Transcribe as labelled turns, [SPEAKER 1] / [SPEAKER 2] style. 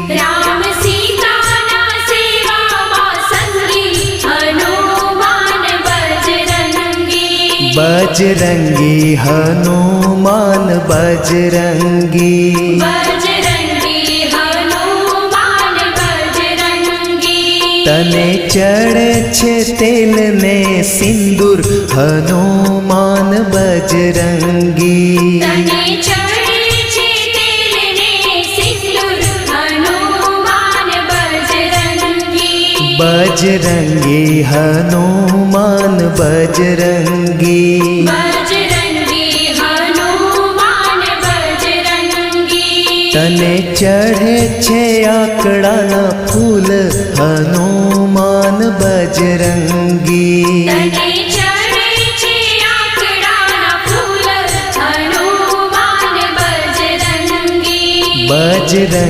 [SPEAKER 1] राम सीता ना सेवा संगी हनुमान बजरंगी।
[SPEAKER 2] बजरंगी हनुमान बजरंगी।
[SPEAKER 1] बजरंगी हनुमान बजरंगी।
[SPEAKER 2] तने चढ़े छे तेल ने सिंदूर हनुमान बजरंगी।
[SPEAKER 1] तने चढ़े छे तेल ने सिंदूर हनुमान बजरंगी।
[SPEAKER 2] बजरंगी हनुमान बजरंगी।
[SPEAKER 1] बजरंगी हनुमान बजरंगी।
[SPEAKER 2] तने चढ़े छे आकड़ाना फूल हनुमान बजरंगी।
[SPEAKER 1] तने चढ़े छे आकड़ाना फूल हनुमान बजरंगी।
[SPEAKER 2] बजरंगी